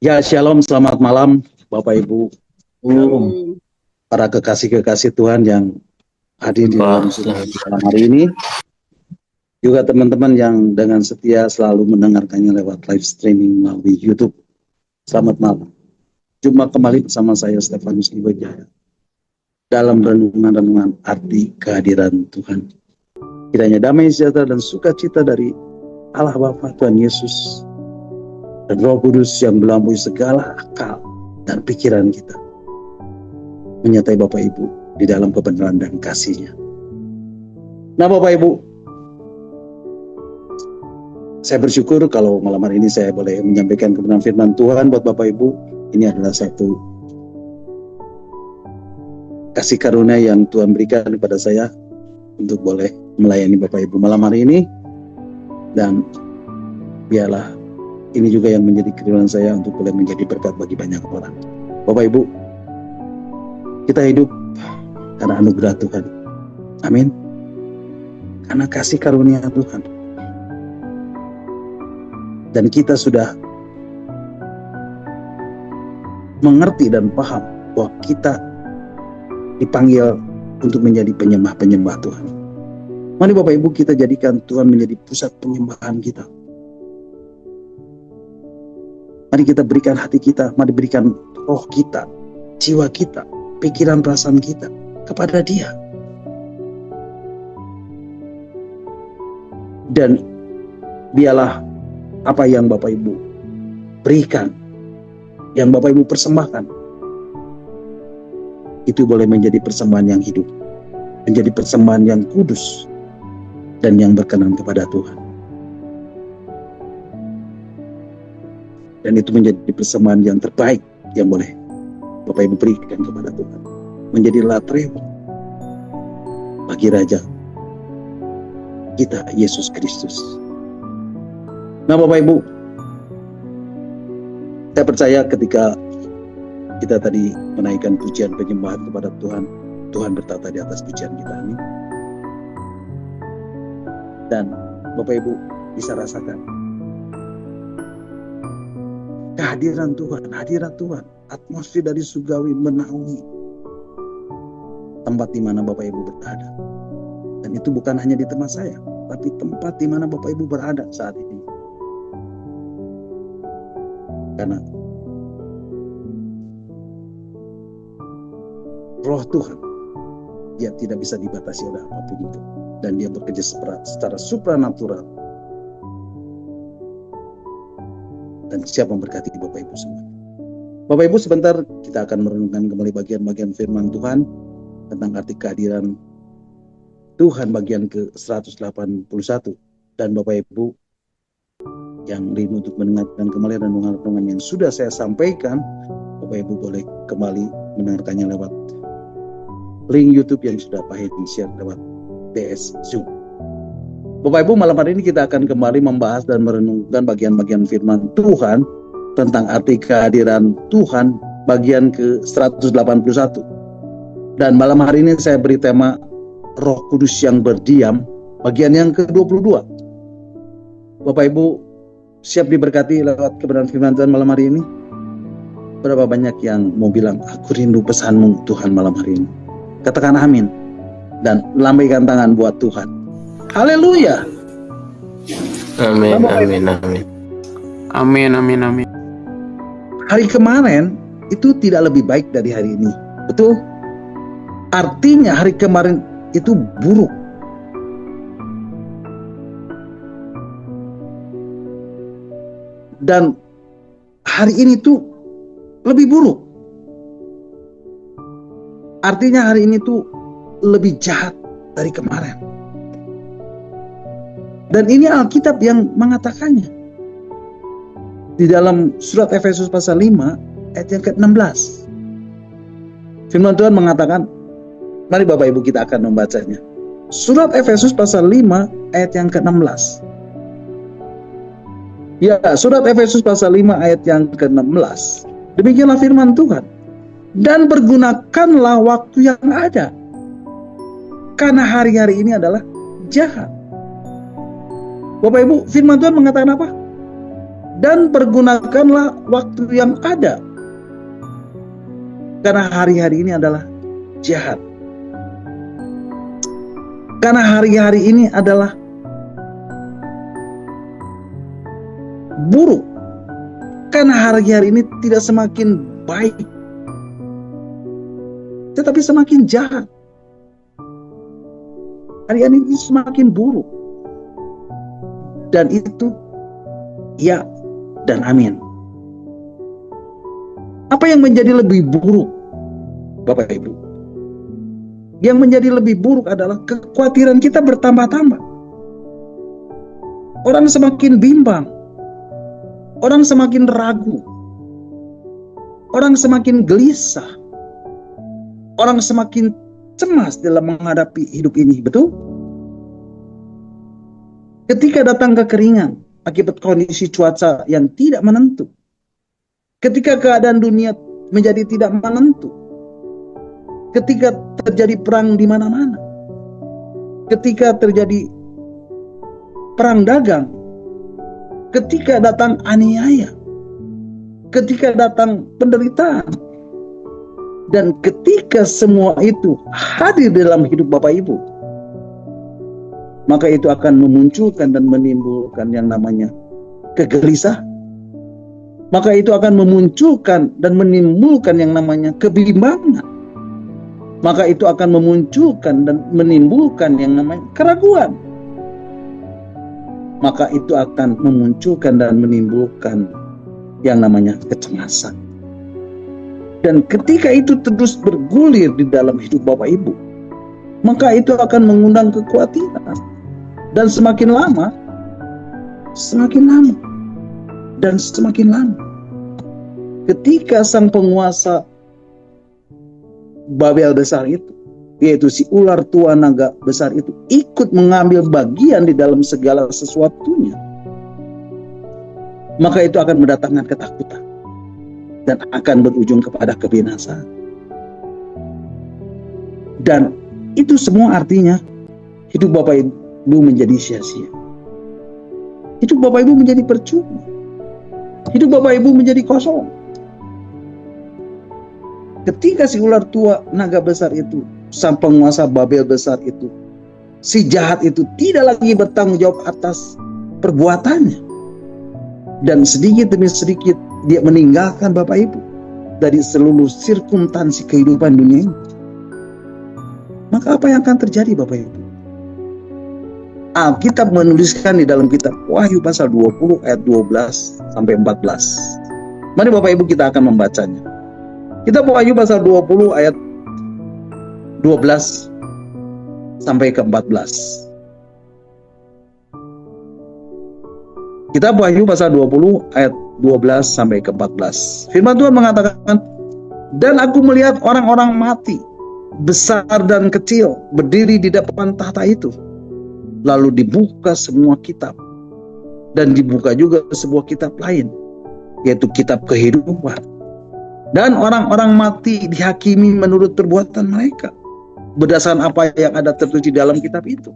Ya, shalom, selamat malam Bapak Ibu, Shalom. para kekasih-kekasih Tuhan yang hadir di dalam sidang malam hari ini. Juga teman-teman yang dengan setia selalu mendengarkannya lewat live streaming melalui YouTube. Selamat malam. Jumpa kembali bersama saya Stefanus Iwajaya dalam renungan-renungan arti kehadiran Tuhan. Kiranya damai sejahtera dan sukacita dari Allah Bapa, Tuhan Yesus, dan Roh Kudus yang melampaui segala akal dan pikiran kita menyertai Bapak Ibu di dalam kebenaran dan kasih-Nya. Nah Bapak Ibu, saya bersyukur kalau malam hari ini saya boleh menyampaikan kebenaran firman Tuhan buat Bapak Ibu. Ini adalah satu kasih karunia yang Tuhan berikan kepada saya untuk boleh melayani Bapak Ibu malam hari ini. Dan biarlah ini juga yang menjadi kerinduan saya untuk boleh menjadi berkat bagi banyak orang. Bapak Ibu, kita hidup karena anugerah Tuhan. Amin. Karena kasih karunia Tuhan. Dan kita sudah mengerti dan paham bahwa kita dipanggil untuk menjadi penyembah-penyembah Tuhan. Mari Bapak Ibu kita jadikan Tuhan menjadi pusat penyembahan kita. Mari kita berikan hati kita, mari berikan roh kita, jiwa kita, pikiran perasaan kita kepada Dia. Dan biarlah apa yang Bapak Ibu berikan, yang Bapak Ibu persembahkan, itu boleh menjadi persembahan yang hidup, menjadi persembahan yang kudus, dan yang berkenan kepada Tuhan. Dan itu menjadi persembahan yang terbaik yang boleh Bapak Ibu berikan kepada Tuhan. Menjadi latreo bagi Raja kita, Yesus Kristus. Nah Bapak Ibu, saya percaya ketika kita tadi menaikkan pujian penyembahan kepada Tuhan, Tuhan bertata di atas pujian kita. Amin. Dan Bapak Ibu bisa rasakan kehadiran Tuhan, hadirat Tuhan, atmosfer dari surgawi menaungi tempat di mana Bapak Ibu berada. Dan itu bukan hanya di tempat saya, tapi tempat di mana Bapak Ibu berada saat ini. Karena Roh Tuhan, Dia tidak bisa dibatasi oleh apapun itu. Dan Dia bekerja secara supranatural. Dan siap memberkati Bapak Ibu semua. Bapak Ibu, sebentar kita akan merenungkan kembali bagian-bagian firman Tuhan tentang arti kehadiran Tuhan bagian ke-181. Dan Bapak Ibu yang rindu untuk mendengarkan kembali renungan-renungan yang sudah saya sampaikan, Bapak Ibu boleh kembali mendengarkannya lewat link YouTube yang sudah Pak Hedi share lewat DS Zoom. Bapak Ibu, malam hari ini kita akan kembali membahas dan merenungkan bagian-bagian firman Tuhan tentang arti kehadiran Tuhan bagian ke-181. Dan malam hari ini saya beri tema Roh Kudus yang berdiam bagian yang ke-22. Bapak Ibu siap diberkati lewat kebenaran firman Tuhan malam hari ini? Berapa banyak yang mau bilang, aku rindu pesan-Mu Tuhan malam hari ini? Katakan amin. Dan lambaikan tangan buat Tuhan. Haleluya. Amin, amin, amin. Amin, amin, amin. Hari kemarin itu tidak lebih baik dari hari ini. Betul? Artinya hari kemarin itu buruk. Dan hari ini tuh lebih buruk. Artinya hari ini tuh lebih jahat dari kemarin. Dan ini Alkitab yang mengatakannya. Di dalam surat Efesus pasal 5 ayat yang ke-16. Firman Tuhan mengatakan, mari Bapak Ibu kita akan membacanya. Surat Efesus pasal 5 ayat yang ke-16. Ya, surat Efesus pasal 5 ayat yang ke-16. Demikianlah firman Tuhan. Dan pergunakanlah waktu yang ada. Karena hari-hari ini adalah jahat. Bapak Ibu, firman Tuhan mengatakan apa? dan pergunakanlah waktu yang ada. Karena hari-hari ini adalah jahat. Karena hari-hari ini adalah buruk. Karena hari-hari ini tidak semakin baik, tetapi semakin jahat. Hari-hari ini semakin buruk. Dan itu ya dan amin. Apa yang menjadi lebih buruk, Bapak Ibu? Yang menjadi lebih buruk adalah kekhawatiran kita bertambah-tambah. Orang semakin bimbang. Orang semakin ragu. Orang semakin gelisah. Orang semakin cemas dalam menghadapi hidup ini, betul? Ketika datang kekeringan akibat kondisi cuaca yang tidak menentu. Ketika keadaan dunia menjadi tidak menentu. Ketika terjadi perang di mana-mana. Ketika terjadi perang dagang. Ketika datang aniaya. Ketika datang penderitaan. Dan ketika semua itu hadir dalam hidup Bapak Ibu, maka itu akan memunculkan dan menimbulkan yang namanya kegelisahan. Maka itu akan memunculkan dan menimbulkan yang namanya kebimbangan. Maka itu akan memunculkan dan menimbulkan yang namanya keraguan. Maka itu akan memunculkan dan menimbulkan yang namanya kecemasan. Dan ketika itu terus bergulir di dalam hidup Bapak Ibu, maka itu akan mengundang kekhawatiran. Dan semakin lama, dan semakin lama. Ketika sang penguasa Babel besar itu, yaitu si ular tua naga besar itu, ikut mengambil bagian di dalam segala sesuatunya, maka itu akan mendatangkan ketakutan dan akan berujung kepada kebinasaan. Dan itu semua artinya hidup Bapak Ibu menjadi sia-sia. Hidup Bapak Ibu menjadi percuma. Hidup Bapak Ibu menjadi kosong. Ketika si ular tua naga besar itu, sang penguasa Babel besar itu, si jahat itu tidak lagi bertanggung jawab atas perbuatannya. Dan sedikit demi sedikit dia meninggalkan Bapak Ibu dari seluruh sirkumstansi kehidupan dunia ini. Maka apa yang akan terjadi Bapak Ibu? Alkitab menuliskan di dalam kitab Wahyu pasal 20 ayat 12 sampai 14. Mari Bapak Ibu kita akan membacanya. Kitab Wahyu pasal 20 ayat 12 sampai ke 14. Kitab Wahyu pasal 20 ayat 12 sampai ke 14. Firman Tuhan mengatakan, dan aku melihat orang-orang mati, besar dan kecil, berdiri di depan tahta itu. Lalu dibuka semua kitab. Dan dibuka juga sebuah kitab lain, yaitu kitab kehidupan. Dan orang-orang mati dihakimi menurut perbuatan mereka, berdasarkan apa yang ada tertulis di dalam kitab itu.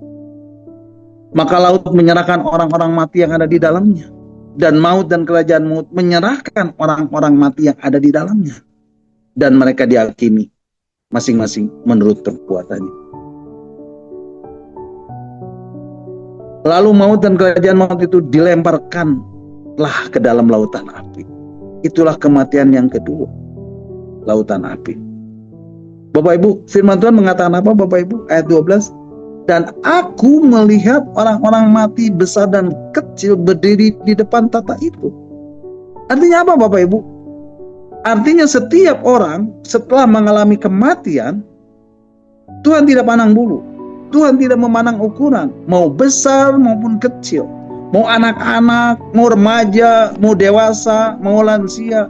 Maka laut menyerahkan orang-orang mati yang ada di dalamnya. Dan maut dan kerajaan maut menyerahkan orang-orang mati yang ada di dalamnya. Dan mereka dihakimi masing-masing menurut perbuatannya. Lalu maut dan kerajaan maut itu dilemparkanlah ke dalam lautan api. Itulah kematian yang kedua, lautan api. Bapak Ibu, firman Tuhan mengatakan apa Bapak Ibu? Ayat 12. Dan aku melihat orang-orang mati besar dan kecil berdiri di depan tahta itu. Artinya apa Bapak Ibu? Artinya setiap orang setelah mengalami kematian, Tuhan tidak pandang bulu. Tuhan tidak memandang ukuran, mau besar maupun kecil, mau anak-anak, mau remaja, mau dewasa, mau lansia.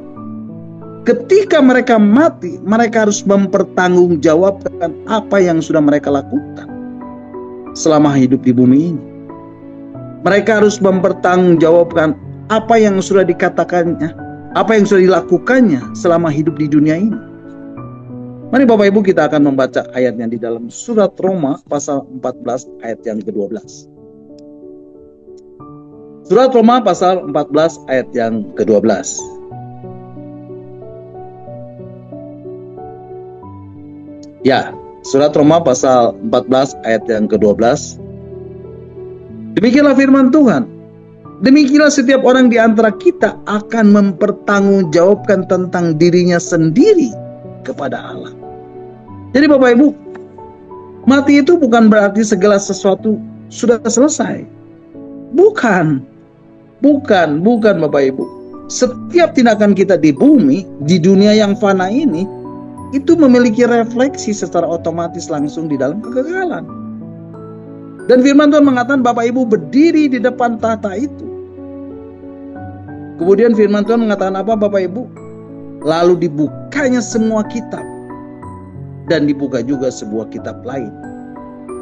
Ketika mereka mati, mereka harus mempertanggungjawabkan apa yang sudah mereka lakukan selama hidup di bumi ini. Mereka harus mempertanggungjawabkan apa yang sudah dikatakannya, apa yang sudah dilakukannya selama hidup di dunia ini. Mari Bapak Ibu kita akan membaca ayatnya di dalam surat Roma pasal 14 ayat yang ke-12. Surat Roma pasal 14 ayat yang ke-12. Ya, surat Roma pasal 14 ayat yang ke-12. Demikianlah firman Tuhan. Demikianlah setiap orang di antara kita akan mempertanggungjawabkan tentang dirinya sendiri kepada Allah. Jadi Bapak Ibu, mati itu bukan berarti segala sesuatu sudah selesai. Bukan Bapak Ibu. Setiap tindakan kita di bumi, di dunia yang fana ini, itu memiliki refleksi secara otomatis langsung di dalam kegagalan. Dan firman Tuhan mengatakan Bapak Ibu berdiri di depan tahta itu. Kemudian firman Tuhan mengatakan apa Bapak Ibu? Lalu dibukanya semua kitab. Dan dibuka juga sebuah kitab lain,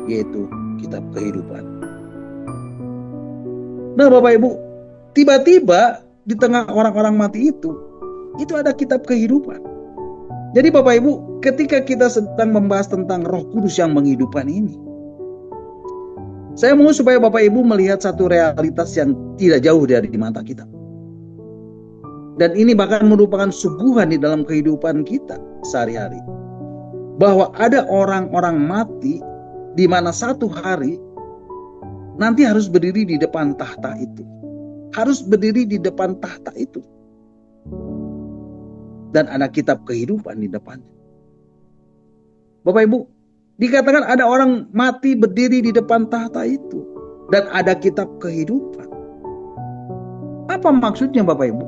yaitu kitab kehidupan. Nah Bapak Ibu, tiba-tiba di tengah orang-orang mati itu ada kitab kehidupan. Jadi Bapak Ibu, ketika kita sedang membahas tentang Roh Kudus yang menghidupkan ini, saya mau supaya Bapak Ibu melihat satu realitas yang tidak jauh dari mata kita. Dan ini bahkan merupakan suguhan di dalam kehidupan kita sehari-hari. Bahwa ada orang-orang mati di mana satu hari nanti harus berdiri di depan tahta itu. Harus berdiri di depan tahta itu. Dan ada kitab kehidupan di depannya. Bapak Ibu, dikatakan ada orang mati berdiri di depan tahta itu. Dan ada kitab kehidupan. Apa maksudnya Bapak Ibu?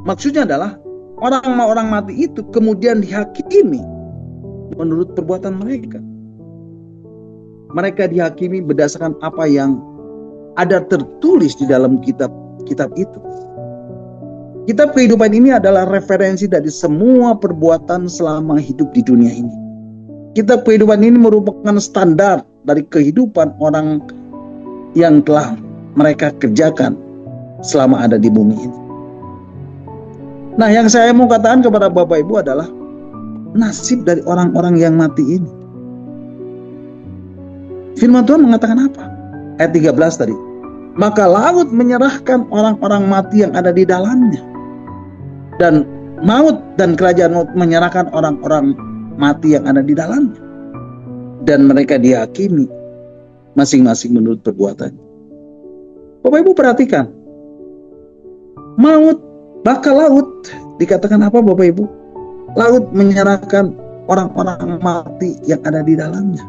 Maksudnya adalah orang-orang mati itu kemudian dihakimi menurut perbuatan mereka. Mereka dihakimi berdasarkan apa yang ada tertulis di dalam kitab itu. Kitab kehidupan ini adalah referensi dari semua perbuatan selama hidup di dunia ini. Kitab kehidupan ini merupakan standar dari kehidupan orang yang telah mereka kerjakan selama ada di bumi ini. Nah, yang saya mau katakan kepada Bapak Ibu adalah nasib dari orang-orang yang mati ini. Firman Tuhan mengatakan apa? Ayat 13 tadi. Maka laut menyerahkan orang-orang mati yang ada di dalamnya. Dan maut dan kerajaan maut menyerahkan orang-orang mati yang ada di dalamnya. Dan mereka dihakimi masing-masing menurut perbuatannya. Bapak Ibu perhatikan. Maut bakal laut, dikatakan apa Bapak Ibu? Laut menyerahkan orang-orang mati yang ada di dalamnya.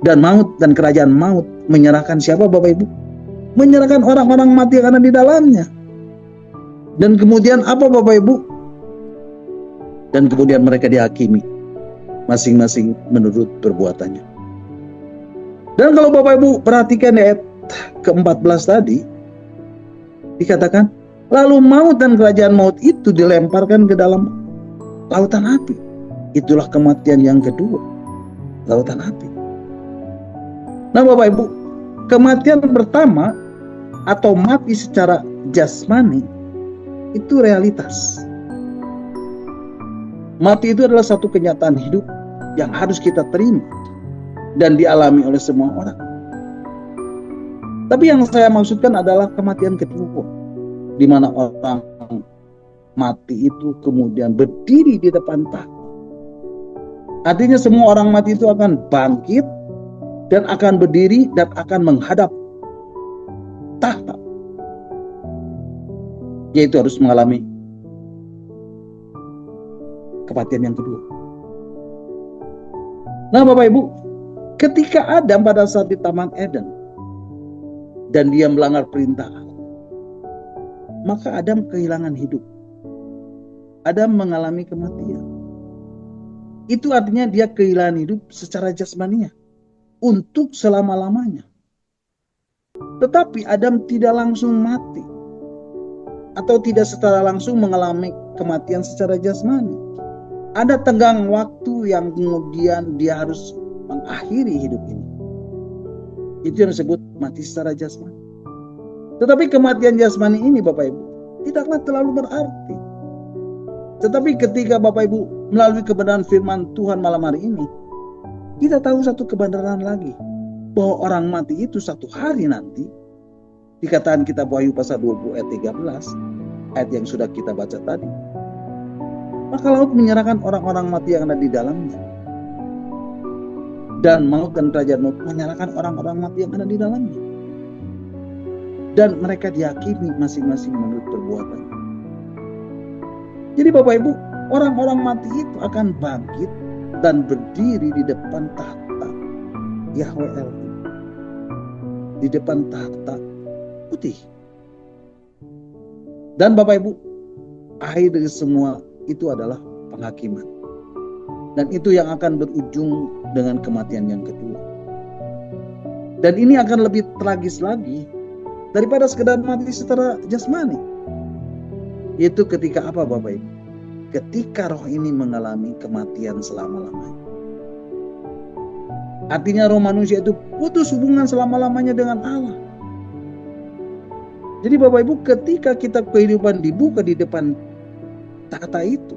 Dan maut dan kerajaan maut menyerahkan siapa Bapak Ibu? Menyerahkan orang-orang mati yang ada di dalamnya. Dan kemudian apa Bapak Ibu? Dan kemudian mereka dihakimi masing-masing menurut perbuatannya. Dan kalau Bapak Ibu perhatikan ayat ke-14 tadi, dikatakan lalu maut dan kerajaan maut itu dilemparkan ke dalam lautan api. Itulah kematian yang kedua, lautan api. Nah Bapak Ibu, kematian pertama atau mati secara jasmani itu realitas. Mati itu adalah satu kenyataan hidup yang harus kita terima dan dialami oleh semua orang. Tapi yang saya maksudkan adalah kematian kedua, di mana orang mati itu kemudian berdiri di depan tahta. Artinya semua orang mati itu akan bangkit dan akan berdiri dan akan menghadap tahta. Yaitu harus mengalami kematian yang kedua. Nah Bapak Ibu, ketika Adam pada saat di Taman Eden dan dia melanggar perintah Allah, maka Adam kehilangan hidup. Adam mengalami kematian. Itu artinya dia kehilangan hidup secara jasmaninya untuk selama-lamanya. Tetapi Adam tidak langsung mati atau tidak secara langsung mengalami kematian secara jasmani. Ada tenggang waktu yang kemudian dia harus mengakhiri hidup ini. Itu yang disebut mati secara jasmani. Tetapi kematian jasmani ini Bapak Ibu tidaklah terlalu berarti. Tetapi ketika Bapak Ibu melalui kebenaran firman Tuhan malam hari ini, kita tahu satu kebenaran lagi, bahwa orang mati itu satu hari nanti Dikatakan kitab Wahyu pasal 20 ayat 13, ayat yang sudah kita baca tadi. Maka laut menyerahkan orang-orang mati yang ada di dalamnya. Dan maut dan kerajaan maut menyerahkan orang-orang mati yang ada di dalamnya. Dan mereka dihakimi masing-masing menurut perbuatan. Jadi Bapak Ibu, orang-orang mati itu akan bangkit dan berdiri di depan tahta Yahweh Elohim. Di depan tahta putih. Dan Bapak Ibu, akhir dari semua itu adalah penghakiman. Dan itu yang akan berujung dengan kematian yang kedua. Dan ini akan lebih tragis lagi daripada sekedar mati secara jasmani. Yaitu ketika apa Bapak Ibu? Ketika roh ini mengalami kematian selama-lamanya. Artinya roh manusia itu putus hubungan selama-lamanya dengan Allah. Jadi Bapak Ibu, ketika kitab kehidupan dibuka di depan tahta itu,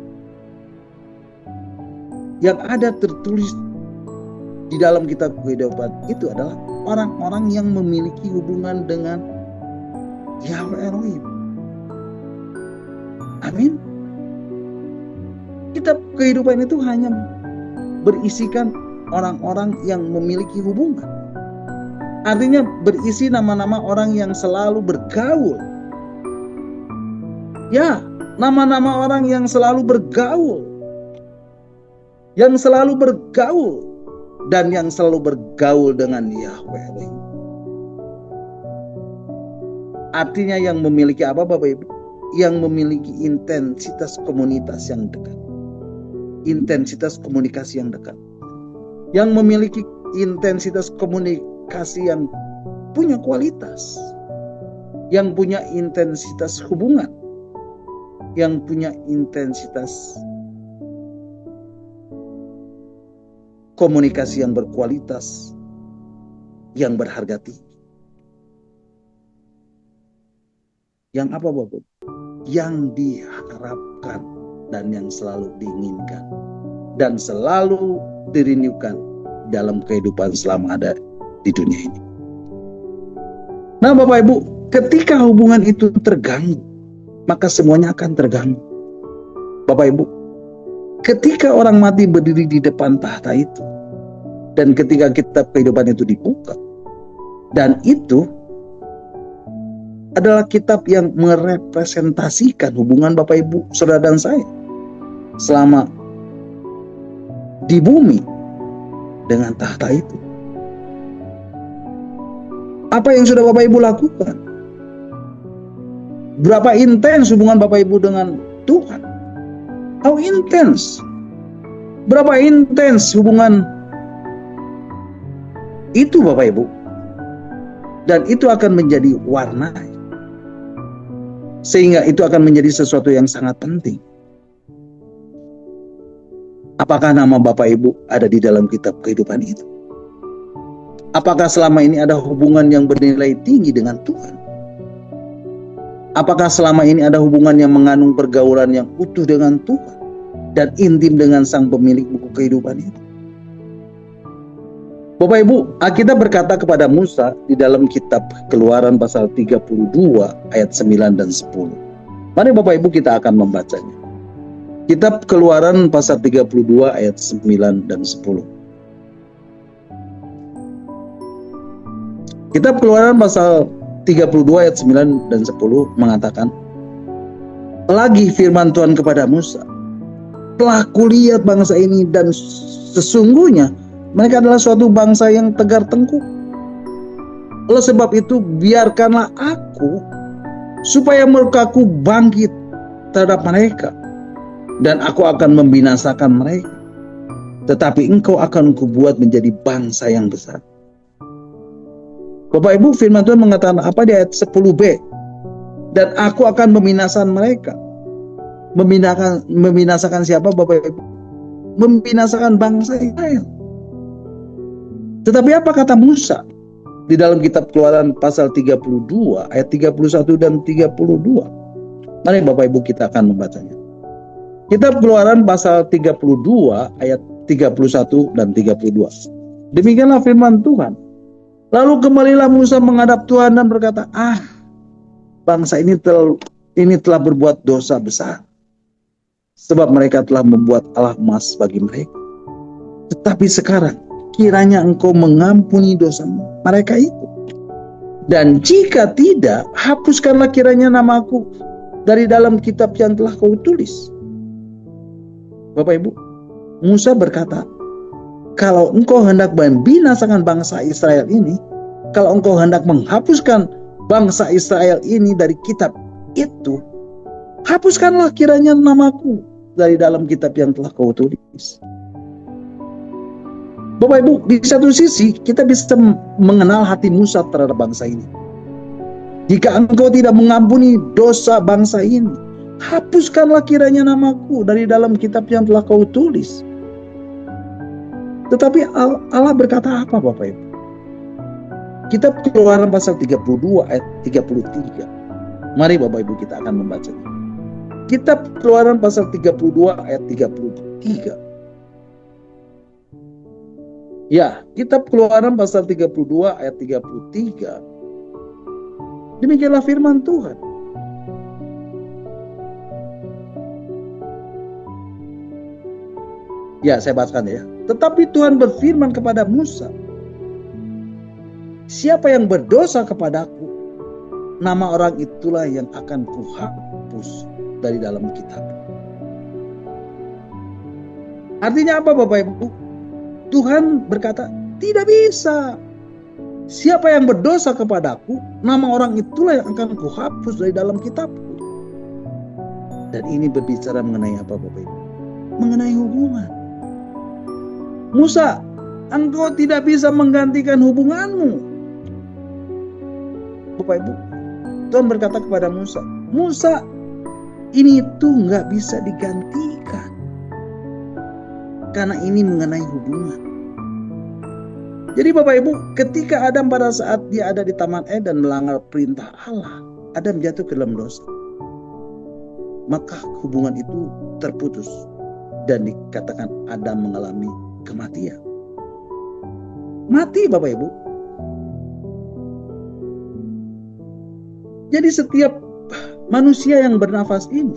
yang ada tertulis di dalam kitab kehidupan itu adalah orang-orang yang memiliki hubungan dengan Yahweh Elohim. Amin. Kitab kehidupan itu hanya berisikan orang-orang yang memiliki hubungan. Artinya berisi nama-nama orang yang selalu bergaul. Ya, nama-nama orang yang selalu bergaul. Yang selalu bergaul. Dan yang selalu bergaul dengan Yahweh Elohim. Artinya yang memiliki apa Bapak Ibu? Yang memiliki intensitas komunitas yang dekat. Intensitas komunikasi yang dekat. Yang memiliki intensitas komunikasi yang punya kualitas. Yang punya intensitas hubungan. Yang punya intensitas komunikasi yang berkualitas, yang berharga tinggi. Yang apa Bapak? Yang diharapkan dan yang selalu diinginkan dan selalu dirindukan dalam kehidupan selama ada di dunia ini. Nah Bapak Ibu, ketika hubungan itu terganggu, maka semuanya akan terganggu. Bapak Ibu, ketika orang mati berdiri di depan tahta itu, dan ketika kitab kehidupan itu dibuka, dan itu adalah kitab yang merepresentasikan hubungan Bapak Ibu, saudara dan saya selama di bumi dengan tahta itu. Apa yang sudah Bapak Ibu lakukan? Berapa intens hubungan Bapak Ibu dengan Tuhan? How intens? Berapa intens hubungan itu Bapak Ibu? Dan itu akan menjadi warna. Sehingga itu akan menjadi sesuatu yang sangat penting. Apakah nama Bapak Ibu ada di dalam kitab kehidupan itu? Apakah selama ini ada hubungan yang bernilai tinggi dengan Tuhan? Apakah selama ini ada hubungan yang mengandung pergaulan yang utuh dengan Tuhan dan intim dengan Sang Pemilik buku kehidupan itu? Bapak Ibu, Alkitab berkata kepada Musa di dalam kitab Keluaran pasal 32 ayat 9 dan 10. Mari Bapak Ibu kita akan membacanya. Kitab Keluaran pasal 32 ayat 9 dan 10. Kitab Keluaran pasal 32 ayat 9 dan 10 mengatakan, lagi firman Tuhan kepada Musa, telah kulihat bangsa ini dan sesungguhnya mereka adalah suatu bangsa yang tegar tengkuk. Oleh sebab itu biarkanlah aku supaya murkaku bangkit terhadap mereka dan aku akan membinasakan mereka. Tetapi engkau akan kubuat menjadi bangsa yang besar. Bapak Ibu, firman Tuhan mengatakan apa di ayat 10b? Dan aku akan membinasakan mereka. Membinasakan siapa Bapak Ibu? Membinasakan bangsa Israel. Tetapi apa kata Musa di dalam kitab Keluaran pasal 32 ayat 31 dan 32? Mari Bapak Ibu kita akan membacanya. Kitab Keluaran pasal 32 ayat 31 dan 32. Demikianlah firman Tuhan. Lalu kembalilah Musa menghadap Tuhan dan berkata, bangsa ini telah berbuat dosa besar, sebab mereka telah membuat alah emas bagi mereka. Tetapi sekarang kiranya engkau mengampuni dosa mereka itu. Dan jika tidak, hapuskanlah kiranya namaku dari dalam kitab yang telah kau tulis. Bapak Ibu, Musa berkata, kalau engkau hendak membinasakan bangsa Israel ini, kalau engkau hendak menghapuskan bangsa Israel ini dari kitab itu, hapuskanlah kiranya namaku dari dalam kitab yang telah kau tulis. Bapak Ibu, di satu sisi kita bisa mengenal hati Musa terhadap bangsa ini. Jika engkau tidak mengampuni dosa bangsa ini, hapuskanlah kiranya namaku dari dalam kitab yang telah kau tulis. Tetapi Allah berkata apa, Bapak Ibu? Kitab Keluaran pasal 32 ayat 33. Mari Bapak Ibu kita akan membacanya. Kitab Keluaran pasal 32 ayat 33. Ya, kitab Keluaran pasal 32 ayat 33. Demikianlah firman Tuhan. Ya, saya bacakan ya. Tetapi Tuhan berfirman kepada Musa, siapa yang berdosa kepadaku, nama orang itulah yang akan kuhapus dari dalam kitab. Artinya apa, Bapak Ibu? Tuhan berkata, tidak bisa. Siapa yang berdosa kepadaku, nama orang itulah yang akan kuhapus dari dalam kitabku. Dan ini berbicara mengenai apa, Bapak Ibu? Mengenai hubungan. Musa, engkau tidak bisa menggantikan hubunganmu. Bapak Ibu, Tuhan berkata kepada Musa, Musa, ini itu nggak bisa digantikan. Karena ini mengenai hubungan. Jadi Bapak Ibu, ketika Adam pada saat dia ada di Taman Eden melanggar perintah Allah, Adam jatuh ke dalam dosa. Maka hubungan itu terputus dan dikatakan Adam mengalami kematian. Mati, Bapak Ibu. Jadi setiap manusia yang bernafas ini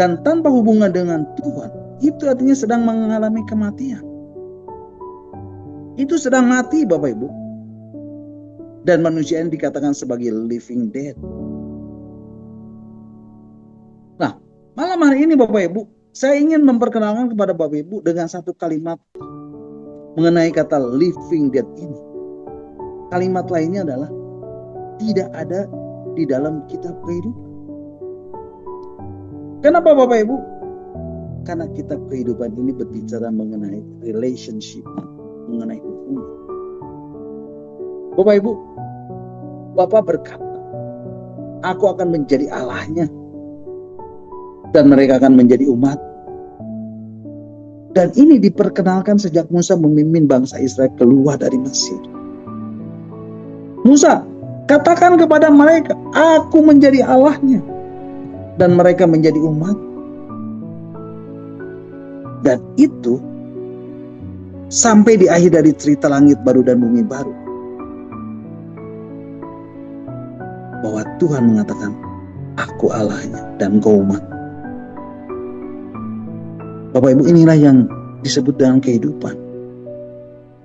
dan tanpa hubungan dengan Tuhan, itu artinya sedang mengalami kematian. Itu sedang mati, Bapak Ibu. Dan manusia ini dikatakan sebagai living dead. Nah, malam hari ini Bapak Ibu, saya ingin memperkenalkan kepada Bapak Ibu dengan satu kalimat mengenai kata living dead ini. Kalimat lainnya adalah tidak ada di dalam kitab kehidupan. Kenapa Bapak Ibu? Karena kitab kehidupan ini berbicara mengenai relationship, mengenai hubungan. Bapak Ibu, Bapak berkata, aku akan menjadi Allahnya dan mereka akan menjadi umat. Dan ini diperkenalkan sejak Musa memimpin bangsa Israel keluar dari Mesir. Musa, katakan kepada mereka, aku menjadi Allahnya dan mereka menjadi umat. Dan itu sampai di akhir dari cerita langit baru dan bumi baru, bahwa Tuhan mengatakan, aku Allahnya dan kau umat. Bapak Ibu, inilah yang disebut dengan kehidupan.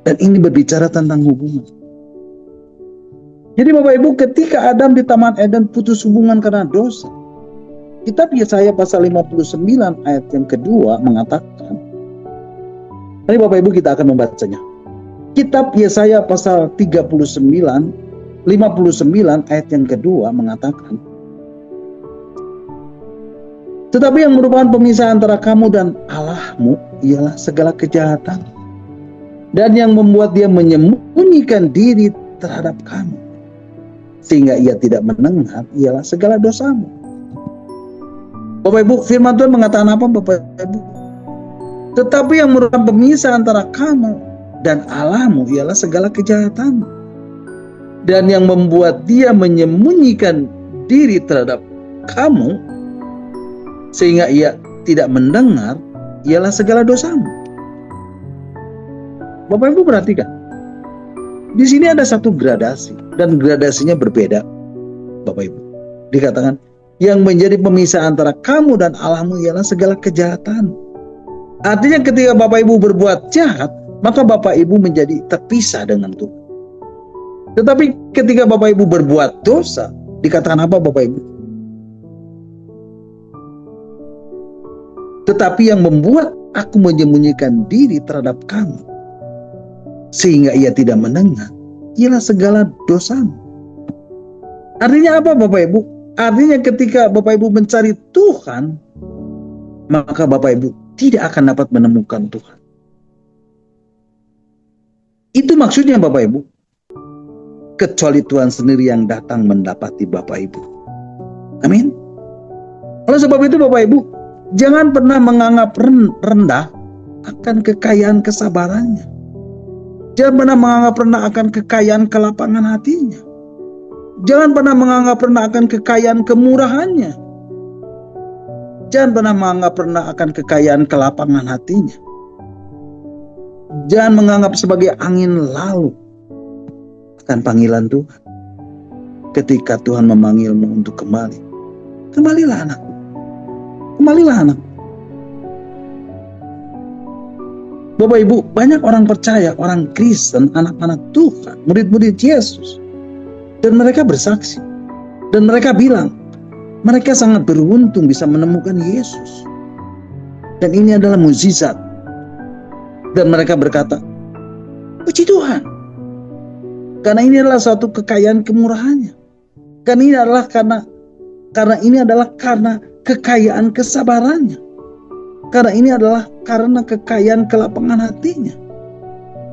Dan ini berbicara tentang hubungan. Jadi Bapak Ibu, ketika Adam di Taman Eden putus hubungan karena dosa, kitab Yesaya pasal 59 ayat yang kedua mengatakan, mari Bapak Ibu kita akan membacanya. Kitab Yesaya pasal 59 ayat yang kedua mengatakan, tetapi yang merupakan pemisah antara kamu dan Allahmu ialah segala kejahatan, dan yang membuat dia menyembunyikan diri terhadap kamu sehingga ia tidak mendengar ialah segala dosamu. Bapak Ibu, firman Tuhan mengatakan apa, Bapak Ibu? Tetapi yang merupakan pemisah antara kamu dan Allahmu ialah segala kejahatan, dan yang membuat dia menyembunyikan diri terhadap kamu sehingga ia tidak mendengar ialah segala dosamu. Bapak Ibu perhatikan, Di sini ada satu gradasi, dan gradasinya berbeda, Bapak Ibu. Dikatakan, yang menjadi pemisah antara kamu dan Allahmu ialah segala kejahatan. Artinya ketika Bapak Ibu berbuat jahat, maka Bapak Ibu menjadi terpisah dengan Tuhan. Tetapi ketika Bapak Ibu berbuat dosa, dikatakan apa Bapak Ibu? Tetapi yang membuat aku menyembunyikan diri terhadap kamu, sehingga ia tidak mendengar, ialah segala dosamu. Artinya apa Bapak Ibu? Artinya ketika Bapak Ibu mencari Tuhan, maka Bapak Ibu tidak akan dapat menemukan Tuhan. Itu maksudnya Bapak Ibu. Kecuali Tuhan sendiri yang datang mendapati Bapak Ibu. Amin. Oleh sebab itu Bapak Ibu, jangan pernah menganggap rendah akan kekayaan kesabarannya. Jangan pernah menganggap rendah akan kekayaan kelapangan hatinya. Jangan pernah menganggap rendah akan kekayaan kemurahannya. Jangan pernah menganggap rendah akan kekayaan kelapangan hatinya. Jangan menganggap sebagai angin lalu akan panggilan Tuhan. Ketika Tuhan memanggilmu untuk kembali, kembalilah anakku. Kembalilah anakku. Bapak Ibu, banyak orang percaya, orang Kristen, anak-anak Tuhan, murid-murid Yesus. Dan mereka bersaksi. Dan mereka bilang, mereka sangat beruntung bisa menemukan Yesus. Dan ini adalah mukjizat. Dan mereka berkata, puji Tuhan. Karena ini adalah suatu kekayaan kemurahannya. Karena ini adalah karena kekayaan kesabarannya. Karena ini adalah karena kekayaan kelapangan hatinya.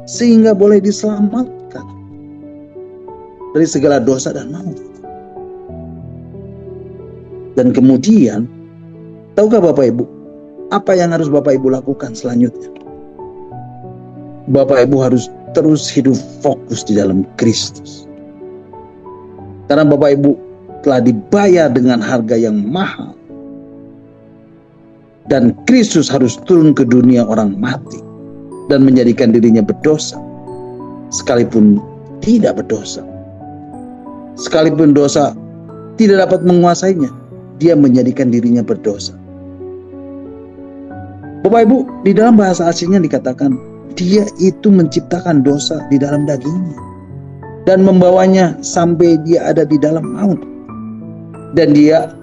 Sehingga boleh diselamatkan dari segala dosa dan maut. Dan kemudian, tahukah Bapak Ibu, apa yang harus Bapak Ibu lakukan selanjutnya? Bapak Ibu harus terus hidup fokus di dalam Kristus. Karena Bapak Ibu telah dibayar dengan harga yang mahal. Dan Kristus harus turun ke dunia orang mati dan menjadikan dirinya berdosa, sekalipun tidak berdosa. Sekalipun dosa tidak dapat menguasainya, dia menjadikan dirinya berdosa. Bapak Ibu, di dalam bahasa aslinya dikatakan, dia itu menciptakan dosa di dalam dagingnya dan membawanya sampai dia ada di dalam maut. Dan dia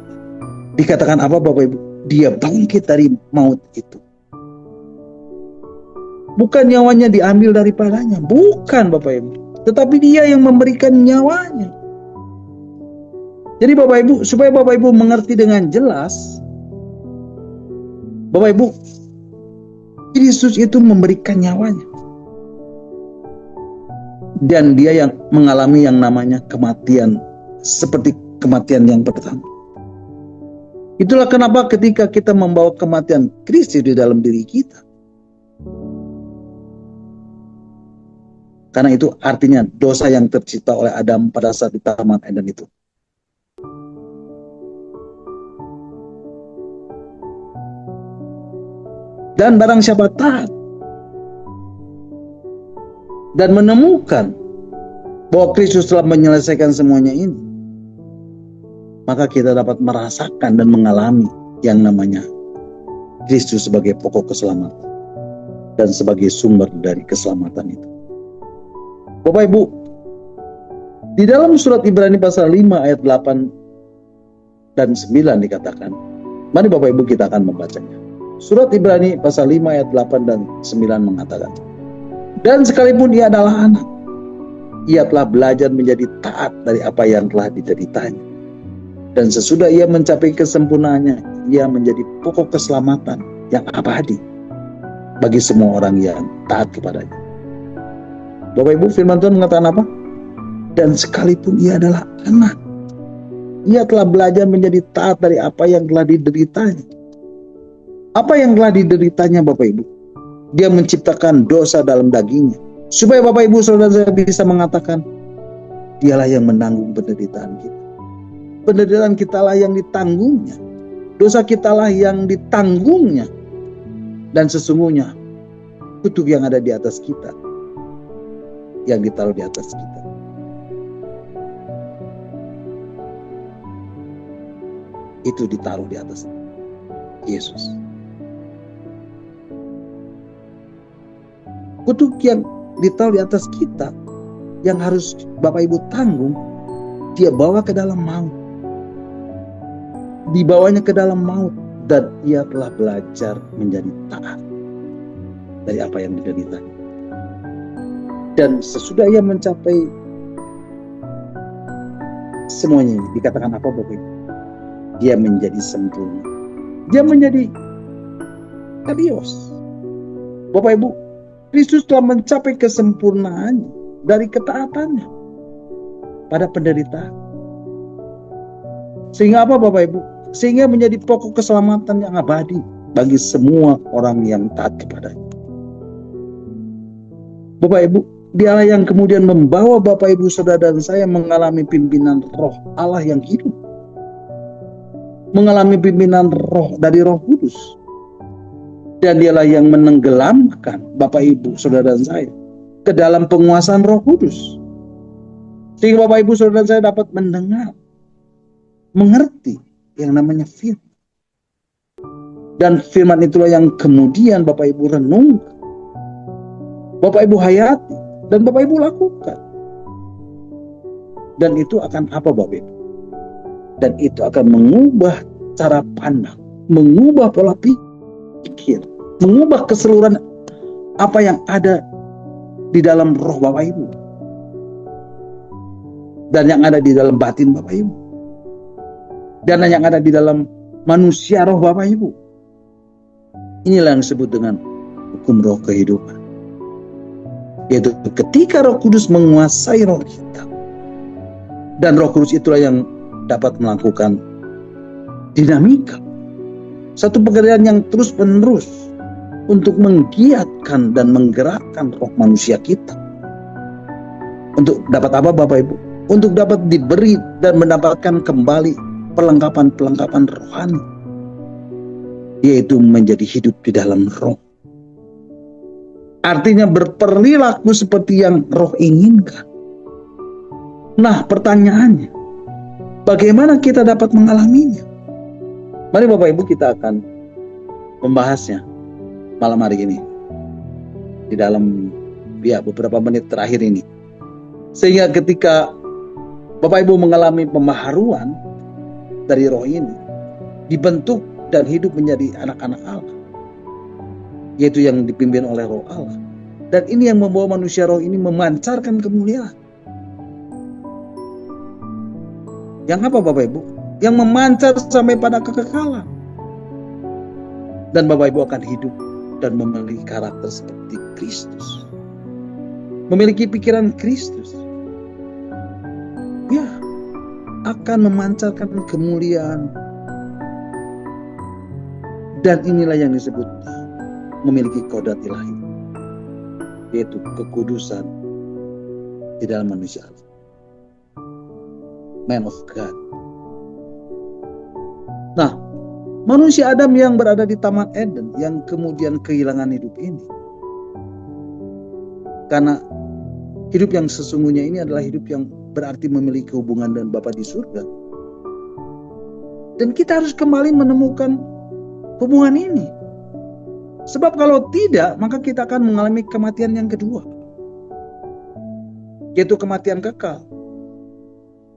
dikatakan apa Bapak Ibu? Dia bangkit dari maut itu. Bukan nyawanya diambil daripadanya, bukan Bapak Ibu, tetapi dia yang memberikan nyawanya. Jadi Bapak Ibu, supaya Bapak Ibu mengerti dengan jelas, Bapak Ibu, Yesus itu memberikan nyawanya. Dan dia yang mengalami yang namanya kematian, seperti kematian yang pertama. Itulah kenapa ketika kita membawa kematian Kristus di dalam diri kita. Karena itu artinya dosa yang tercipta oleh Adam pada saat di Taman Eden itu. Dan barang siapa taat dan menemukan bahwa Kristus telah menyelesaikan semuanya ini, maka kita dapat merasakan dan mengalami yang namanya Kristus sebagai pokok keselamatan dan sebagai sumber dari keselamatan itu. Bapak Ibu, di dalam surat Ibrani pasal 5 ayat 8 dan 9 dikatakan, mari Bapak Ibu kita akan membacanya. Surat Ibrani pasal 5 ayat 8 dan 9 mengatakan, dan sekalipun ia adalah anak, ia telah belajar menjadi taat dari apa yang telah dideritanya. Dan sesudah ia mencapai kesempurnaannya, ia menjadi pokok keselamatan yang abadi bagi semua orang yang taat kepadanya. Bapak Ibu, firman Tuhan mengatakan apa? Dan sekalipun ia adalah anak, ia telah belajar menjadi taat dari apa yang telah dideritanya. Apa yang telah dideritanya Bapak Ibu? Dia menciptakan dosa dalam dagingnya, supaya Bapak Ibu saudara bisa mengatakan, dialah yang menanggung penderitaan kita. Penderitaan kitalah yang ditanggungnya. Dosa kitalah yang ditanggungnya. Dan sesungguhnya kutuk yang ada di atas kita yang ditaruh di atas kita. Itu ditaruh di atas Yesus. Kutuk yang ditaruh di atas kita, yang harus Bapak Ibu tanggung, dia bawa ke dalam maut. Dibawanya ke dalam maut, dan ia telah belajar menjadi taat dari apa yang diderita. Dan sesudah ia mencapai semuanya ini, dikatakan apa Bapak Ibu? Dia menjadi sempurna. Dia menjadi Kadios. Bapak Ibu, Kristus telah mencapai kesempurnaan dari ketaatannya pada penderitaan. Sehingga apa Bapak Ibu? Sehingga menjadi pokok keselamatan yang abadi bagi semua orang yang taat kepadanya. Bapak Ibu, dialah yang kemudian membawa Bapak Ibu Saudara dan saya mengalami pimpinan Roh Allah yang hidup. Mengalami pimpinan roh dari Roh Kudus. Dan dialah yang menenggelamkan Bapak Ibu Saudara dan saya ke dalam penguasaan Roh Kudus. Sehingga Bapak Ibu Saudara dan saya dapat mendengar, mengerti yang namanya firman. Dan firman itulah yang kemudian Bapak Ibu renungkan, Bapak Ibu hayati, dan Bapak Ibu lakukan. Dan itu akan apa Bapak Ibu? Dan itu akan mengubah cara pandang, mengubah pola pikir, mengubah keseluruhan apa yang ada di dalam roh Bapak Ibu. Dan yang ada di dalam batin Bapak Ibu. Dan yang ada di dalam manusia roh Bapak Ibu. Inilah yang disebut dengan hukum roh kehidupan. Yaitu ketika Roh Kudus menguasai roh kita. Dan Roh Kudus itulah yang dapat melakukan dinamika. Satu pekerjaan yang terus-menerus untuk menggiatkan dan menggerakkan roh manusia kita. Untuk dapat apa Bapak Ibu? Untuk dapat diberi dan mendapatkan kembali perlengkapan-perlengkapan rohani. Yaitu menjadi hidup di dalam roh. Artinya berperilaku seperti yang roh inginkan. Nah pertanyaannya, bagaimana kita dapat mengalaminya? Mari Bapak Ibu kita akan membahasnya malam hari ini. Di dalam beberapa menit terakhir ini. Sehingga ketika Bapak Ibu mengalami pembaharuan dari roh ini, dibentuk dan hidup menjadi anak-anak Allah. Yaitu yang dipimpin oleh roh Allah. Dan ini yang membawa manusia roh ini memancarkan kemuliaan. Yang apa Bapak Ibu? Yang memancar sampai pada kekekalan. Dan Bapak Ibu akan hidup dan memiliki karakter seperti Kristus. Memiliki pikiran Kristus. Ya, akan memancarkan kemuliaan. Dan inilah yang disebut memiliki kodrat ilahi, yaitu kekudusan di dalam manusia. Man of God. Nah, manusia Adam yang berada di Taman Eden yang kemudian kehilangan hidup ini. Karena hidup yang sesungguhnya ini adalah hidup yang berarti memiliki hubungan dengan Bapa di surga. Dan kita harus kembali menemukan hubungan ini. Sebab kalau tidak, maka kita akan mengalami kematian yang kedua. Yaitu kematian kekal.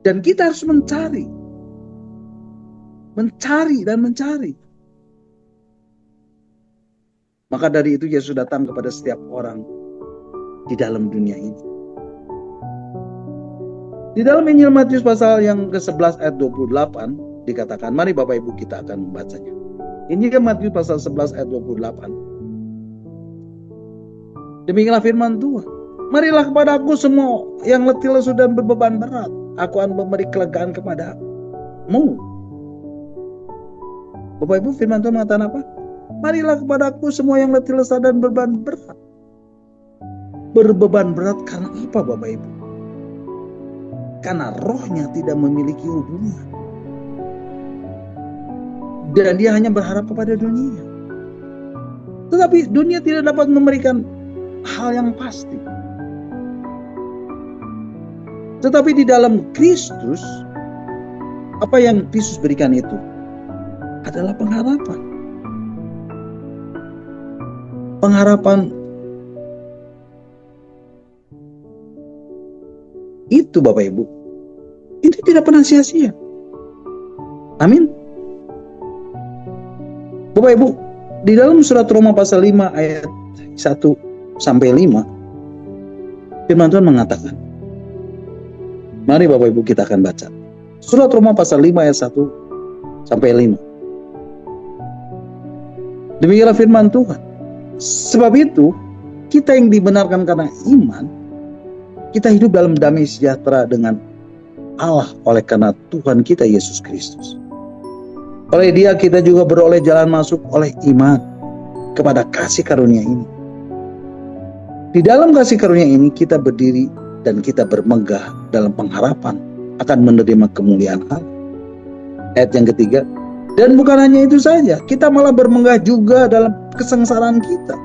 Dan kita harus mencari. Mencari dan mencari. Maka dari itu Yesus datang kepada setiap orang di dalam dunia ini. Di dalam Injil Matius pasal yang ke-11 ayat 28 dikatakan, mari Bapak Ibu kita akan membacanya. Injil Matius pasal 11 ayat 28. Demikianlah firman Tuhan. Marilah kepada aku semua yang letih lesu dan berbeban berat. Aku akan memberi kelegaan kepadamu. Bapak Ibu, firman Tuhan mengatakan apa? Marilah kepada aku semua yang letih lesu dan berbeban berat. Berbeban berat karena apa Bapak Ibu? Karena rohnya tidak memiliki hubungan. Dan dia hanya berharap kepada dunia. Tetapi dunia tidak dapat memberikan hal yang pasti. Tetapi di dalam Kristus, apa yang Kristus berikan itu adalah pengharapan. Pengharapan itu Bapak Ibu, itu tidak pernah sia-sia. Amin. Bapak Ibu, di dalam surat Roma pasal 5 ayat 1 sampai 5, firman Tuhan mengatakan, mari Bapak Ibu kita akan baca. Surat Roma pasal 5 ayat 1 sampai 5. Demikianlah firman Tuhan. Sebab itu, kita yang dibenarkan karena iman, kita hidup dalam damai sejahtera dengan Allah oleh karena Tuhan kita Yesus Kristus. Oleh Dia kita juga beroleh jalan masuk oleh iman kepada kasih karunia ini. Di dalam kasih karunia ini kita berdiri dan kita bermegah dalam pengharapan akan menerima kemuliaan Allah. Ayat yang ketiga, dan bukan hanya itu saja, kita malah bermegah juga dalam kesengsaraan kita.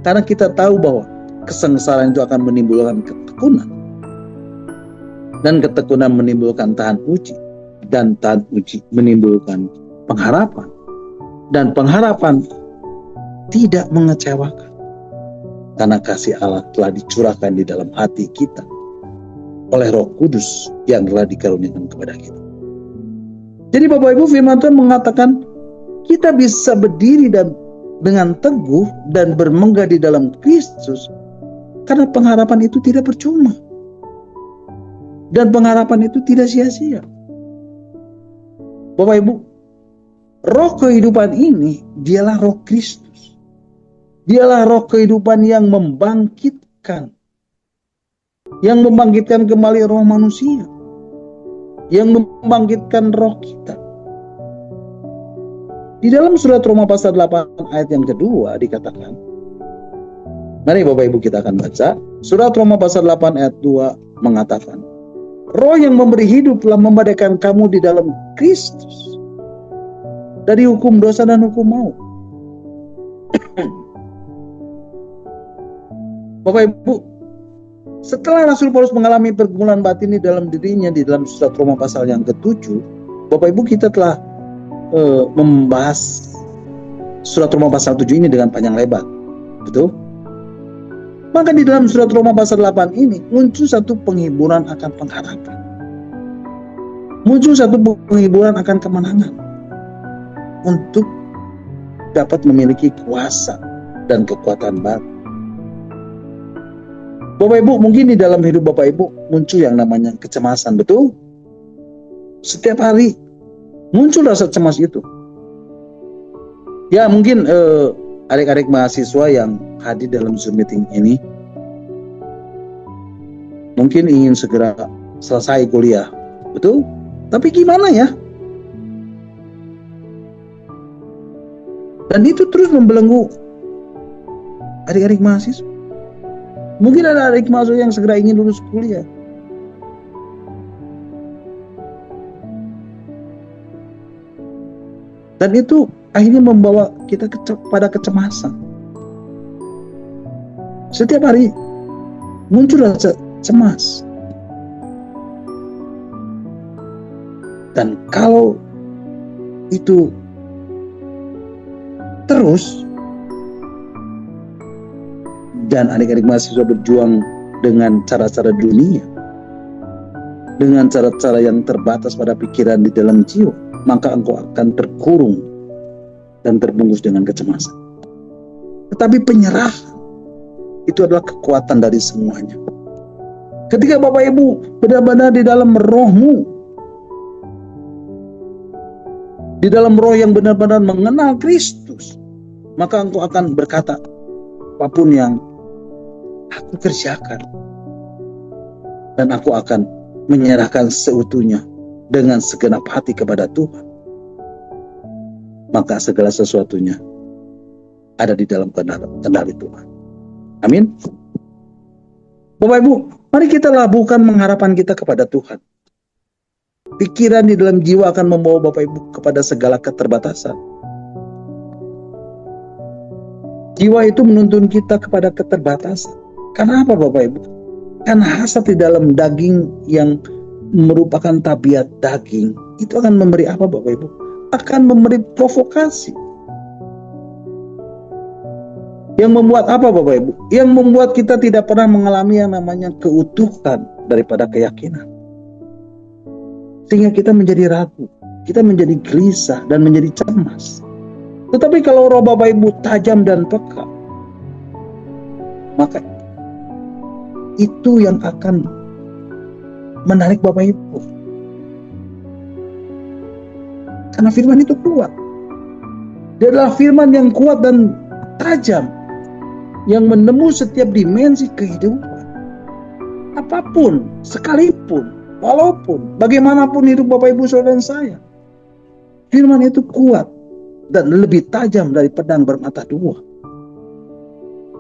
Karena kita tahu bahwa kesengsaraan itu akan menimbulkan ketekunan. Dan ketekunan menimbulkan tahan uji. Dan tahan uji menimbulkan pengharapan. Dan pengharapan tidak mengecewakan. Karena kasih Allah telah dicurahkan di dalam hati kita oleh Roh Kudus yang telah dikaruniakan kepada kita. Jadi Bapak Ibu, firman Tuhan mengatakan kita bisa berdiri dan dengan teguh dan bermegah di dalam Kristus karena pengharapan itu tidak percuma. Dan pengharapan itu tidak sia-sia. Bapak Ibu, roh kehidupan ini dialah roh Kristus. Dialah roh kehidupan yang membangkitkan. Yang membangkitkan kembali roh manusia. Yang membangkitkan roh kita. Di dalam surat Roma pasal 8 ayat yang kedua dikatakan, mari Bapak Ibu kita akan baca. Surat Roma pasal 8 ayat 2 mengatakan, roh yang memberi hidup telah membebaskan kamu di dalam Kristus dari hukum dosa dan hukum maut. Bapak Ibu, setelah Rasul Paulus mengalami pergumulan batin di dalam dirinya di dalam surat Roma pasal yang ke-7, Bapak Ibu kita telah membahas surat Roma pasal 7 ini dengan panjang lebar. Betul? Maka di dalam surat Roma pasal 8 ini muncul satu penghiburan akan pengharapan. Muncul satu penghiburan akan kemenangan. Untuk dapat memiliki kuasa dan kekuatan baru. Bapak Ibu, mungkin di dalam hidup Bapak Ibu muncul yang namanya kecemasan, betul? Setiap hari muncul rasa cemas itu. Ya mungkin adik-adik mahasiswa yang hadir dalam Zoom meeting ini mungkin ingin segera selesai kuliah, betul? Tapi gimana ya? Dan itu terus membelenggu adik-adik mahasiswa. Mungkin ada adik mahasiswa yang segera ingin lulus kuliah. Dan itu akhirnya membawa kita pada kecemasan. Setiap hari muncul rasa cemas. Dan kalau itu terus, dan adik-adik mahasiswa berjuang dengan cara-cara dunia, dengan cara-cara yang terbatas pada pikiran di dalam jiwa, maka engkau akan terkurung dan terbungkus dengan kecemasan. Tetapi penyerahan itu adalah kekuatan dari semuanya. Ketika Bapak Ibu benar-benar di dalam rohmu, di dalam roh yang benar-benar mengenal Kristus, maka engkau akan berkata, apapun yang aku kerjakan, dan aku akan menyerahkan seutuhnya dengan segenap hati kepada Tuhan, maka segala sesuatunya ada di dalam kendali Tuhan. Amin. Bapak Ibu, mari kita labuhkan pengharapan kita kepada Tuhan. Pikiran di dalam jiwa akan membawa Bapak Ibu kepada segala keterbatasan. Jiwa itu menuntun kita kepada keterbatasan. Karena apa Bapak Ibu? Karena hasad di dalam daging yang merupakan tabiat daging, itu akan memberi apa Bapak Ibu? Akan memberi provokasi. Yang membuat apa Bapak Ibu? Yang membuat kita tidak pernah mengalami yang namanya keutuhan daripada keyakinan. Sehingga kita menjadi ragu, kita menjadi gelisah dan menjadi cemas. Tetapi kalau roh Bapak Ibu tajam dan peka, maka itu yang akan menarik Bapak Ibu. Karena firman itu kuat. Dia adalah firman yang kuat dan tajam, yang menembus setiap dimensi kehidupan. Apapun, sekalipun, walaupun, bagaimanapun hidup Bapak Ibu Saudara dan saya, firman itu kuat dan lebih tajam dari pedang bermata dua.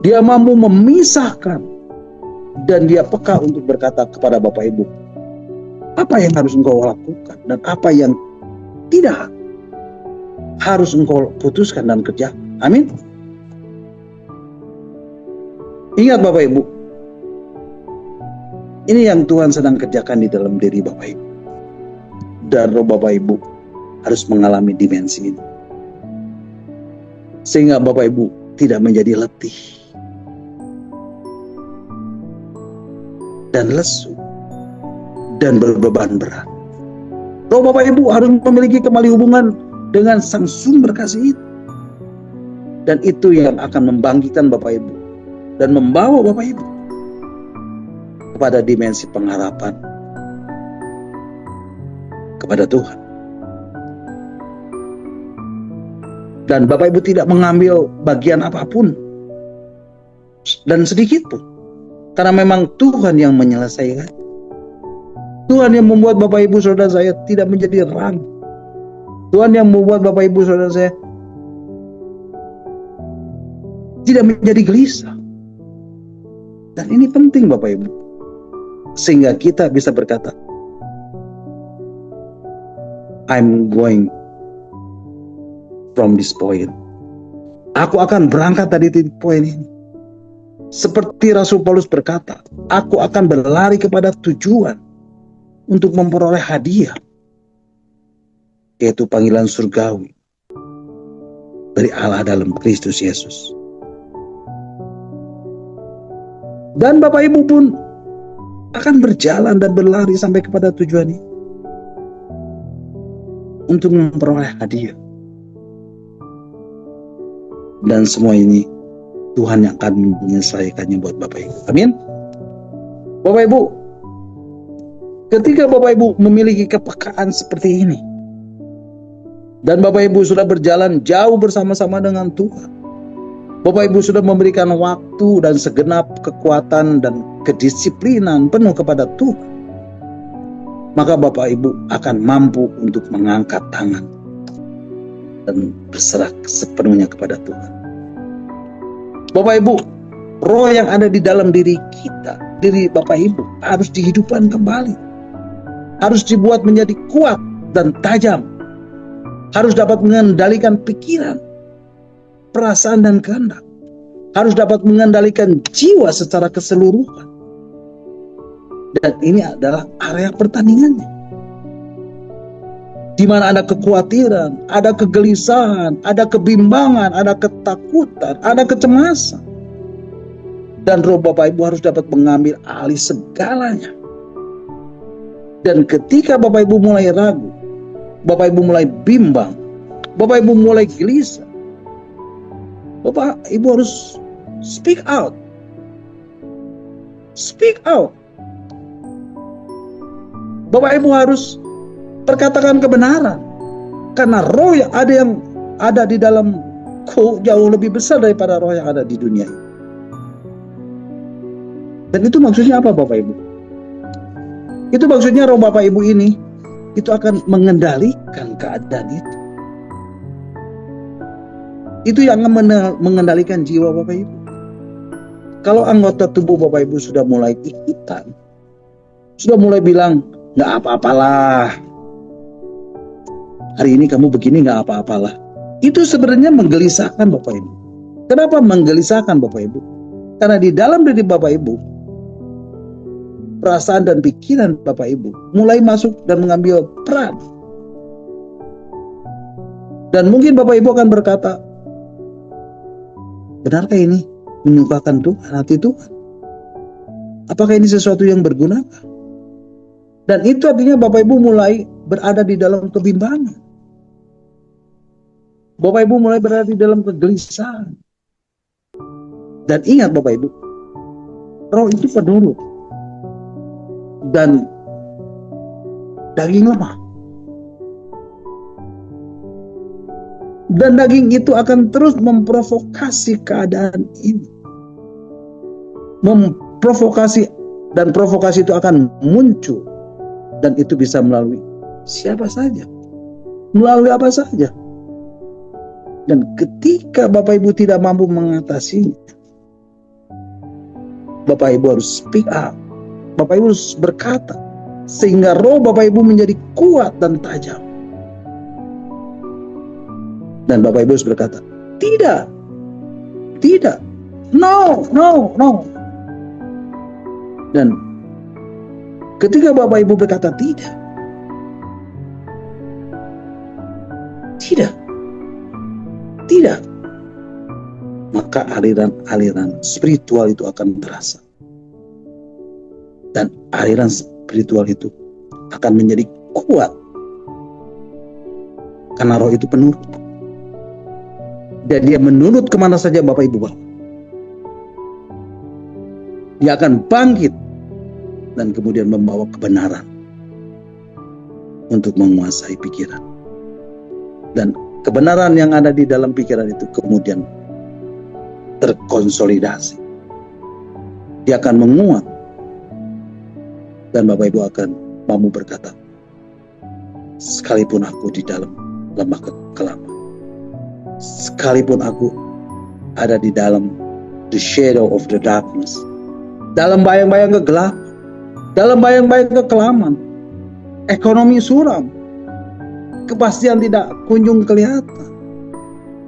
Dia mampu memisahkan, dan dia peka untuk berkata kepada Bapak Ibu, apa yang harus engkau lakukan dan apa yang tidak harus engkau putuskan dan kerjakan. Amin. Ingat Bapak Ibu, ini yang Tuhan sedang kerjakan di dalam diri Bapak Ibu. Dan roh Bapak Ibu harus mengalami dimensi ini. Sehingga Bapak Ibu tidak menjadi letih dan lesu dan berbeban berat. Roh Bapak Ibu harus memiliki kembali hubungan dengan sang sumber kasih itu. Dan itu yang akan membangkitkan Bapak Ibu dan membawa Bapak Ibu kepada dimensi pengharapan kepada Tuhan. Dan Bapak Ibu tidak mengambil bagian apapun dan sedikit pun, karena memang Tuhan yang menyelesaikan. Tuhan yang membuat Bapak Ibu Saudara saya tidak menjadi ragu. Tuhan yang membuat Bapak Ibu Saudara saya tidak menjadi gelisah. Dan ini penting Bapak Ibu, sehingga kita bisa berkata, I'm going from this point. Aku akan berangkat dari titik poin ini. Seperti Rasul Paulus berkata, aku akan berlari kepada tujuan untuk memperoleh hadiah, yaitu panggilan surgawi dari Allah dalam Kristus Yesus. Dan Bapak Ibu pun akan berjalan dan berlari sampai kepada tujuan ini untuk memperoleh hadiah. Dan semua ini Tuhan yang akan menyelesaikannya buat Bapak Ibu. Amin. Bapak Ibu, ketika Bapak Ibu memiliki kepekaan seperti ini, dan Bapak Ibu sudah berjalan jauh bersama-sama dengan Tuhan, Bapak Ibu sudah memberikan waktu dan segenap kekuatan dan kedisiplinan penuh kepada Tuhan, maka Bapak Ibu akan mampu untuk mengangkat tangan dan berserah sepenuhnya kepada Tuhan. Bapak Ibu, roh yang ada di dalam diri kita, diri Bapak Ibu, harus dihidupkan kembali, harus dibuat menjadi kuat dan tajam, harus dapat mengendalikan pikiran, perasaan dan kehendak, harus dapat mengendalikan jiwa secara keseluruhan. Dan ini adalah area pertandingannya, di mana ada kekhawatiran, ada kegelisahan, ada kebimbangan, ada ketakutan, ada kecemasan. Dan roh Bapak Ibu harus dapat mengambil alih segalanya. Dan ketika Bapak Ibu mulai ragu, Bapak Ibu mulai bimbang, Bapak Ibu mulai gelisah, Bapak Ibu harus speak out. Speak out. Bapak Ibu harus perkatakan kebenaran, karena roh yang ada di dalamku jauh lebih besar daripada roh yang ada di dunia ini. Dan itu maksudnya apa Bapak Ibu? Itu maksudnya roh Bapak Ibu ini itu akan mengendalikan keadaan itu. Itu yang mengendalikan jiwa Bapak Ibu. Kalau anggota tubuh Bapak Ibu sudah mulai ikutan, sudah mulai bilang, nggak apa-apalah, hari ini kamu begini nggak apa-apalah, itu sebenarnya menggelisahkan Bapak Ibu. Kenapa menggelisahkan Bapak Ibu? Karena di dalam diri Bapak Ibu perasaan dan pikiran Bapak Ibu, mulai masuk dan mengambil peran. Dan mungkin Bapak Ibu akan berkata, benarkah ini menyukakan Tuhan, hati Tuhan? Apakah ini sesuatu yang berguna? Dan itu artinya Bapak Ibu mulai berada di dalam kebimbangan. Bapak Ibu mulai berada di dalam kegelisahan. Dan ingat Bapak Ibu, roh itu penurut dan daging lemah. Dan daging itu akan terus memprovokasi keadaan ini. Memprovokasi, dan provokasi itu akan muncul. Dan itu bisa melalui siapa saja. Melalui apa saja. Dan ketika Bapak Ibu tidak mampu mengatasinya, Bapak Ibu harus speak up. Bapak Ibu harus berkata. Sehingga roh Bapak Ibu menjadi kuat dan tajam. Dan Bapak Ibu harus berkata, tidak, tidak, no, no, no. Dan ketika Bapak Ibu berkata tidak, tidak, tidak, maka aliran-aliran spiritual itu akan terasa. Dan aliran spiritual itu akan menjadi kuat. Karena roh itu penuh. Dan dia menurut kemana saja Bapak Ibu bawa. Dia akan bangkit dan kemudian membawa kebenaran untuk menguasai pikiran. Dan kebenaran yang ada di dalam pikiran itu kemudian terkonsolidasi. Dia akan menguat. Dan Bapak Ibu akan mampu berkata, sekalipun aku di dalam lembah kekelaman, sekalipun aku ada di dalam the shadow of the darkness, dalam bayang-bayang kegelapan, dalam bayang-bayang kekelaman, ekonomi suram, kepastian tidak kunjung kelihatan.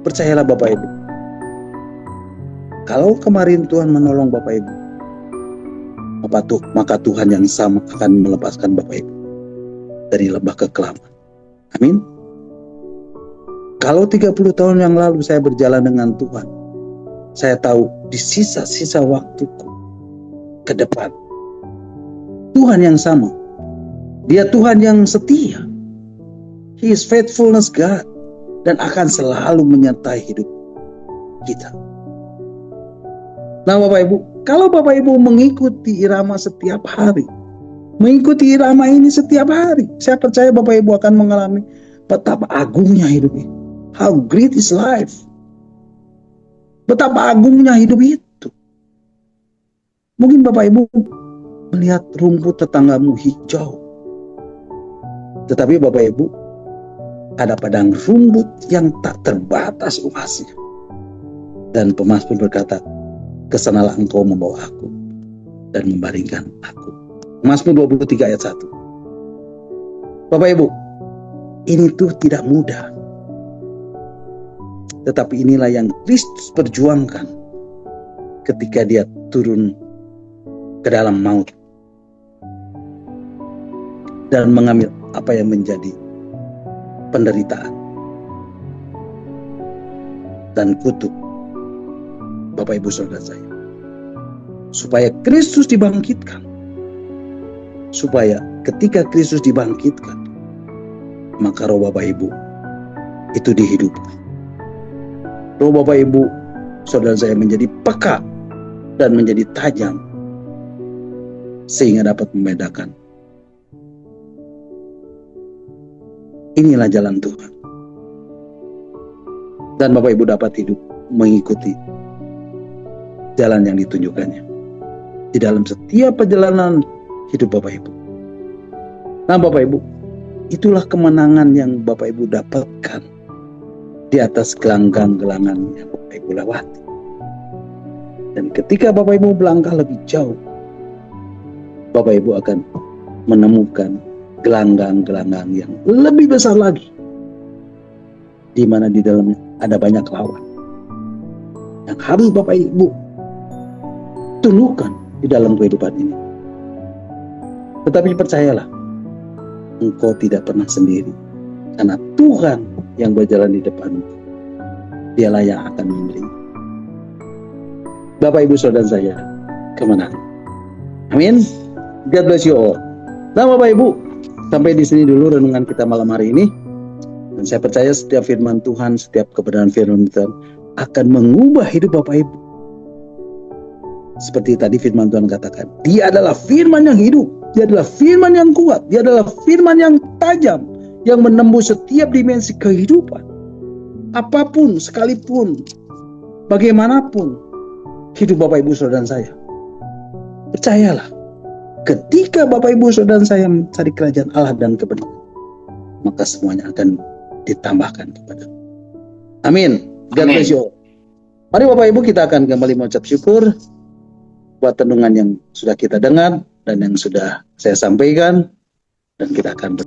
Percayalah Bapak Ibu, kalau kemarin Tuhan menolong Bapak Ibu, maka Tuhan yang sama akan melepaskan Bapak Ibu dari lembah kekelaman. Amin. Kalau 30 tahun yang lalu saya berjalan dengan Tuhan, saya tahu di sisa-sisa waktuku ke depan, Tuhan yang sama. Dia Tuhan yang setia. He is faithfulness God. Dan akan selalu menyertai hidup kita. Nah Bapak Ibu, kalau Bapak Ibu mengikuti irama setiap hari, mengikuti irama ini setiap hari, saya percaya Bapak Ibu akan mengalami betapa agungnya hidup ini. How great is life. Betapa agungnya hidup itu. Mungkin Bapak Ibu melihat rumput tetanggamu hijau. Tetapi Bapak Ibu, ada padang rumput yang tak terbatas luasnya. Dan pemazmur berkata, kesanalah engkau membawa aku dan membaringkan aku. Mazmur 23 ayat 1. Bapak Ibu, ini tuh tidak mudah. Tetapi inilah yang Kristus perjuangkan ketika dia turun ke dalam maut dan mengambil apa yang menjadi penderitaan dan kutuk Bapak Ibu Saudara saya, supaya Kristus dibangkitkan, supaya ketika Kristus dibangkitkan, maka roh Bapak Ibu itu dihidupkan. Roh Bapak Ibu Saudara saya menjadi peka dan menjadi tajam, sehingga dapat membedakan. Inilah jalan Tuhan. Dan Bapak Ibu dapat hidup mengikuti jalan yang ditunjukkannya di dalam setiap perjalanan hidup Bapak Ibu. Nah Bapak Ibu, itulah kemenangan yang Bapak Ibu dapatkan di atas gelanggang-gelangan yang Bapak Ibu lewati. Dan ketika Bapak Ibu melangkah lebih jauh, Bapak Ibu akan menemukan gelanggang-gelanggang yang lebih besar lagi, di mana di dalamnya ada banyak lawan yang harus Bapak Ibu tundukkan di dalam kehidupan ini. Tetapi percayalah, engkau tidak pernah sendiri. Karena Tuhan yang berjalan di depanmu, dialah yang akan memberi Bapak Ibu Saudara saya kemenangan. Amin. God bless you all. Nah Bapak Ibu, sampai di sini dulu renungan kita malam hari ini. Dan saya percaya setiap firman Tuhan, setiap kebenaran firman Tuhan akan mengubah hidup Bapak Ibu. Seperti tadi firman Tuhan katakan, Dia adalah firman yang hidup, Dia adalah firman yang kuat, Dia adalah firman yang tajam, yang menembus setiap dimensi kehidupan. Apapun, sekalipun, bagaimanapun hidup Bapak Ibu Saudara saya, percayalah, ketika Bapak Ibu Saudara saya mencari kerajaan Allah dan kebenaran, maka semuanya akan ditambahkan kepada. Amin. God bless you all. Mari Bapak Ibu, kita akan kembali mengucap syukur buat renungan yang sudah kita dengar dan yang sudah saya sampaikan, dan kita akan